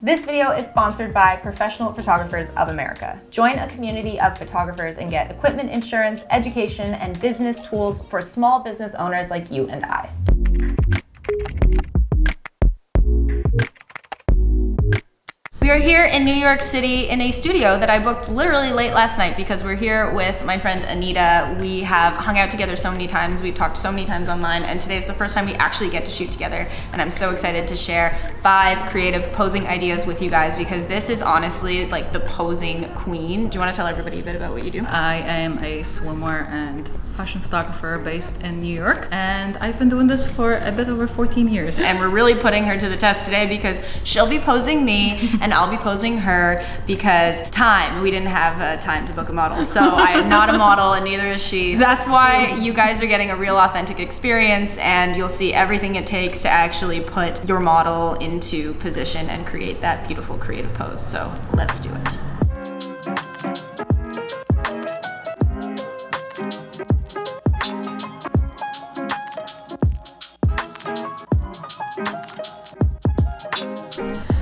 This video is sponsored by Professional Photographers of America. Join a community of photographers and get equipment insurance, education, and business tools for small business owners like you and I. We are here in New York City in a studio that I booked literally late last night because we're here with my friend Anita. We have hung out together so many times, we've talked so many times online, and today is the first time we actually get to shoot together. And I'm so excited to share 5 creative posing ideas with you guys because this is honestly like the posing queen. Do you want to tell everybody a bit about what you do? I am a swimwear and fashion photographer based in New York, and I've been doing this for a bit over 14 years. And we're really putting her to the test today because she'll be posing me and I'll be posing her because we didn't have time to book a model. So I am not a model and neither is she. That's why you guys are getting a real authentic experience and you'll see everything it takes to actually put your model into position and create that beautiful creative pose. So let's do it.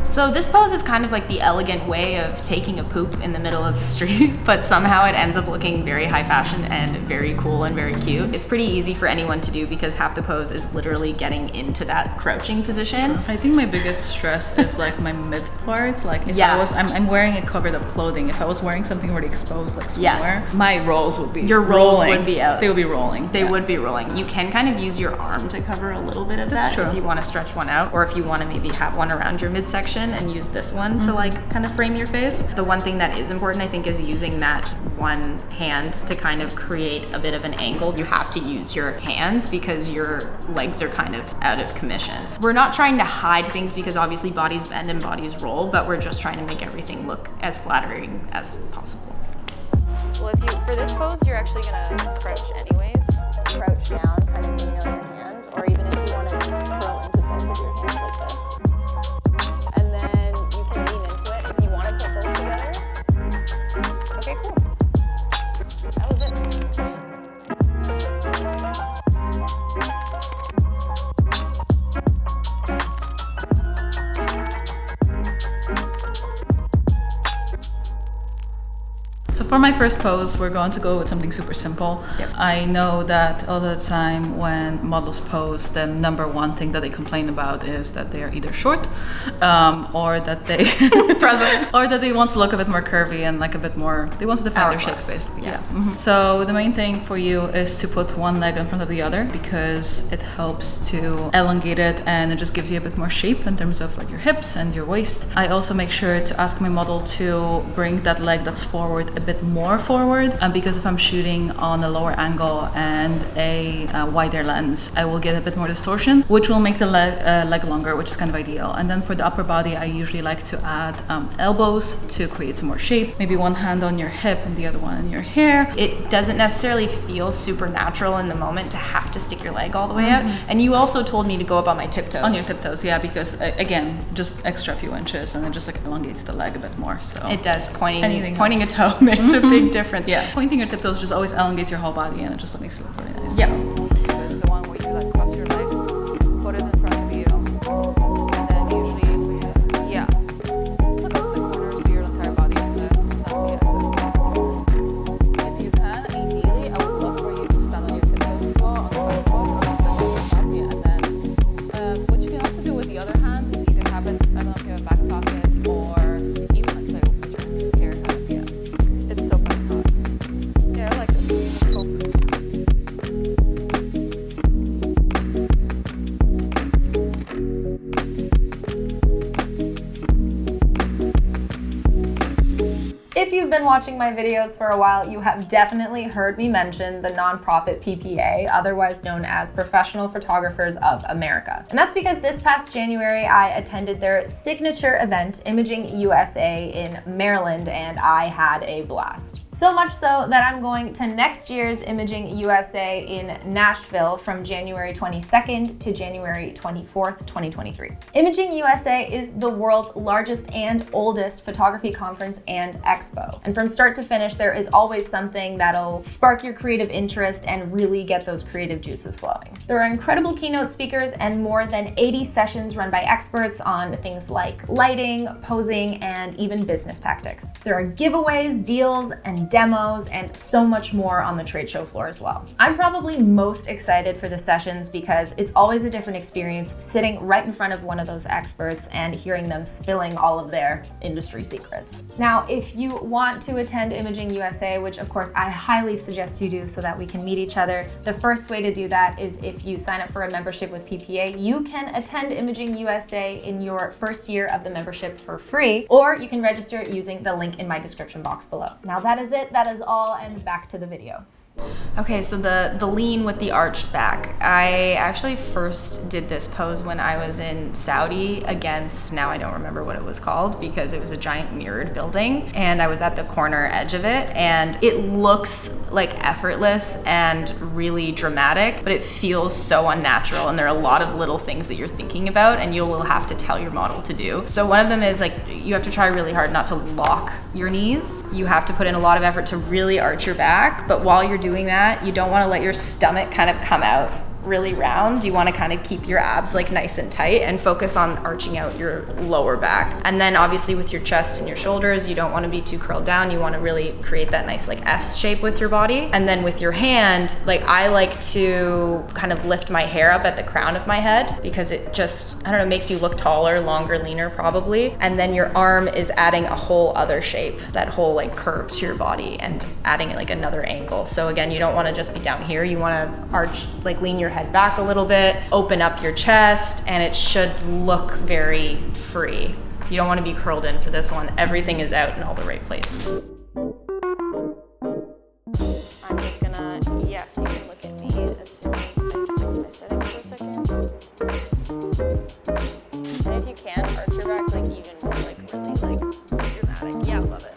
So this pose is kind of like the elegant way of taking a poop in the middle of the street, but somehow it ends up looking very high fashion and very cool and very cute. It's pretty easy for anyone to do because half the pose is literally getting into that crouching position. I think my biggest stress is like my mid part. Like if I'm wearing a covered up clothing. If I was wearing something really exposed like swimwear, my rolls would be would be out. They would be rolling. They would be rolling. You can kind of use your arm to cover a little bit of that if you want to stretch one out, or if you want to maybe have one around your midsection and use this one to like kind of frame your face. The one thing that is important, I think, is using that one hand to kind of create a bit of an angle. You have to use your hands because your legs are kind of out of commission. We're not trying to hide things because obviously bodies bend and bodies roll, but we're just trying to make everything look as flattering as possible. Well, for this pose, you're actually gonna crouch anyways. Crouch down, kind of lean on your hand, or even if you want to curl into both of your hands like this. And then you can lean into it if you want to put both together. Okay, cool. That was it. So for my first pose, we're going to go with something super simple. Yep. I know that all the time when models pose, the number one thing that they complain about is that they are either short, or that they or that they want to look a bit more curvy and like a bit more. They want to define their shape, basically. Yeah. Mm-hmm. So the main thing for you is to put one leg in front of the other because it helps to elongate it and it just gives you a bit more shape in terms of like your hips and your waist. I also make sure to ask my model to bring that leg that's forward a bit more forward, because if I'm shooting on a lower angle and a wider lens, I will get a bit more distortion, which will make the leg longer, which is kind of ideal. And then for the upper body, I usually like to add elbows to create some more shape. Maybe one hand on your hip and the other one in your hair. It doesn't necessarily feel super natural in the moment to have to stick your leg all the way out. And you also told me to go up on my tiptoes. On your tiptoes, yeah, because again, just extra few inches and it just like elongates the leg a bit more. So it does. Pointing helps. a toe makes a big difference. Yeah, pointing your tiptoes just always elongates your whole body and it just makes it look really nice. Yeah. There's the one where you like cross your leg, put it in front of you, and then usually, so that's the corner so your entire body is exactly. If you can, ideally, I would love for you to stand on your tiptoes as well, on the back foot, and then what you can also do with the other hand is either have it, I don't know if you have a back pocket or even like play with your hair. It's so fun. Yeah, I like this. It's cool. If you've been watching my videos for a while, you have definitely heard me mention the nonprofit PPA, otherwise known as Professional Photographers of America. And that's because this past January, I attended their signature event, Imaging USA in Maryland, and I had a blast. So much so that I'm going to next year's Imaging USA in Nashville from January 22nd to January 24th, 2023. Imaging USA is the world's largest and oldest photography conference and expo expo. And from start to finish, there is always something that'll spark your creative interest and really get those creative juices flowing. There are incredible keynote speakers and more than 80 sessions run by experts on things like lighting, posing, and even business tactics. There are giveaways, deals, and demos, and so much more on the trade show floor as well. I'm probably most excited for the sessions because it's always a different experience sitting right in front of one of those experts and hearing them spilling all of their industry secrets. Now, if you want to attend Imaging USA, which of course I highly suggest you do so that we can meet each other, the first way to do that is if you sign up for a membership with PPA, you can attend Imaging USA in your first year of the membership for free, or you can register using the link in my description box below. Now that is it, that is all, and back to the video. Okay, so the lean with the arched back. I actually first did this pose when I was in Saudi against, now I don't remember what it was called because it was a giant mirrored building, and I was at the corner edge of it, and it looks like effortless and really dramatic, but it feels so unnatural, and there are a lot of little things that you're thinking about and you will have to tell your model to do. So one of them is like, you have to try really hard not to lock your knees. You have to put in a lot of effort to really arch your back, but while you're doing that, you don't want to let your stomach kind of come out really round. You want to kind of keep your abs like nice and tight and focus on arching out your lower back. And then obviously with your chest and your shoulders, you don't want to be too curled down. You want to really create that nice like S shape with your body. And then with your hand, like I like to kind of lift my hair up at the crown of my head because it just, I don't know, makes you look taller, longer, leaner probably. And then your arm is adding a whole other shape, that whole like curve to your body and adding like another angle. So again, you don't want to just be down here. You want to arch, like lean your head back a little bit, open up your chest, and it should look very free. You don't want to be curled in for this one. Everything is out in all the right places. I'm just gonna, yes, you can look at me as soon as I fix my setting for a second. And if you can, arch your back like even more, like really like dramatic. Yeah, love it.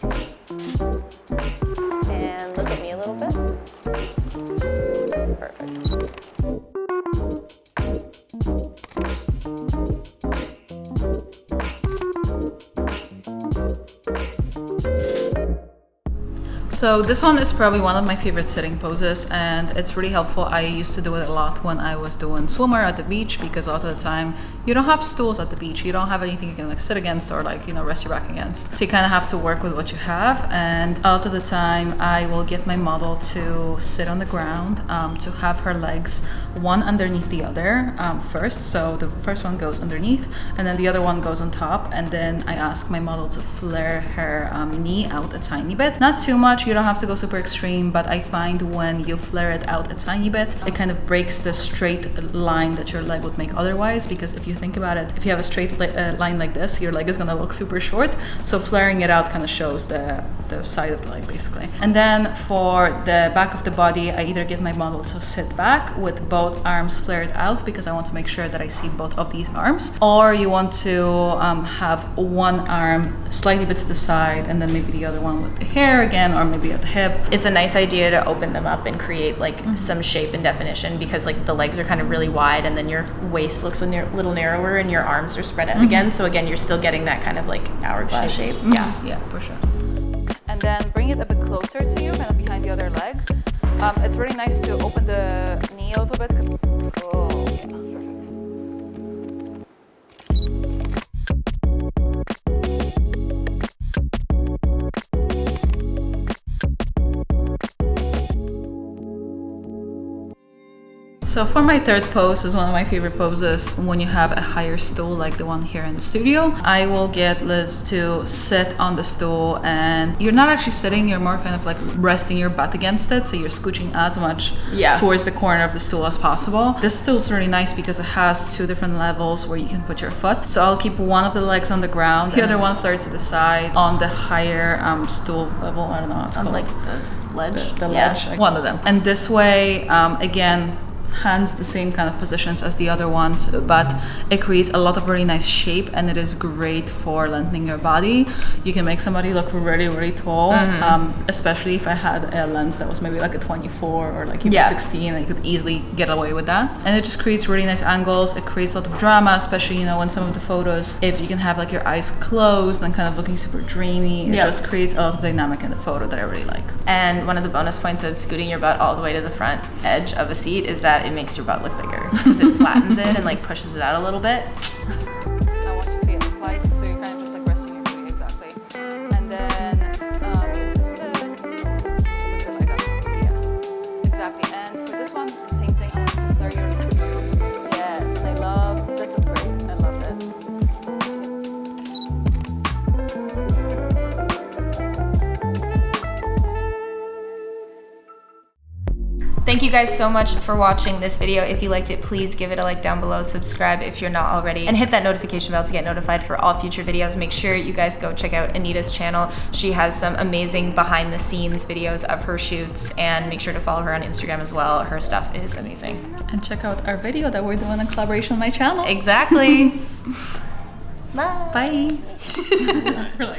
And look at me a little bit. Perfect. So this one is probably one of my favorite sitting poses, and it's really helpful. I used to do it a lot when I was doing swimwear at the beach because a lot of the time you don't have stools at the beach. You don't have anything you can like sit against or like, you know, rest your back against. So you kind of have to work with what you have, and a lot of the time I will get my model to sit on the ground, to have her legs one underneath the other first. So the first one goes underneath and then the other one goes on top, and then I ask my model to flare her knee out a tiny bit. Not too much. You don't have to go super extreme, but I find when you flare it out a tiny bit, it kind of breaks the straight line that your leg would make otherwise, because if you think about it, if you have a straight line like this, your leg is going to look super short, so flaring it out kind of shows the side of the leg basically. And then for the back of the body, I either get my model to sit back with both arms flared out because I want to make sure that I see both of these arms, or you want to have one arm slightly bit to the side and then maybe the other one with the hair again, or maybe at the hip. It's a nice idea to open them up and create like some shape and definition, because like the legs are kind of really wide and then your waist looks a little narrower and your arms are spread out again. So again, you're still getting that kind of like hourglass shape. Yeah, for sure. And then bring it a bit closer to you, kind of behind the other leg. It's really nice to open the knee a little bit. Oh, yeah, perfect. So for my third pose is one of my favorite poses when you have a higher stool like the one here in the studio. I will get Liz to sit on the stool, and you're not actually sitting, you're more kind of like resting your butt against it, so you're scooching as much towards the corner of the stool as possible. This stool is really nice because it has two different levels where you can put your foot. So I'll keep one of the legs on the ground, the other one flared to the side on the higher stool level. I don't know what it's called. Like the ledge? The ledge, one of them. And this way, again, hands the same kind of enough positions as the other ones, but it creates a lot of really nice shape, and it is great for lengthening your body. You can make somebody look really, really tall, especially if I had a lens that was maybe like a 24 or like even 16, and you could easily get away with that. And it just creates really nice angles. It creates a lot of drama, especially, you know, in some of the photos, if you can have like your eyes closed and kind of looking super dreamy. It just creates a lot of dynamic in the photo that I really like. And one of the bonus points of scooting your butt all the way to the front edge of a seat is that it makes your butt look bigger because it flattens it and like pushes it out a little bit. I want you to see it slide, so you're kind of just like resting your feet, exactly. And then, is this the, put your leg up, yeah, exactly. And for this one, the same thing, I want you to flare your leg. Yes, I love, this is great, I love this. Thank you guys so much for watching this video. If you liked it, please give it a like down below, subscribe if you're not already, and hit that notification bell to get notified for all future videos. Make sure you guys go check out Anita's channel. She has some amazing behind the scenes videos of her shoots, and make sure to follow her on Instagram as well. Her stuff is amazing. And check out our video that we're doing in collaboration with my channel. Exactly. Bye. Bye.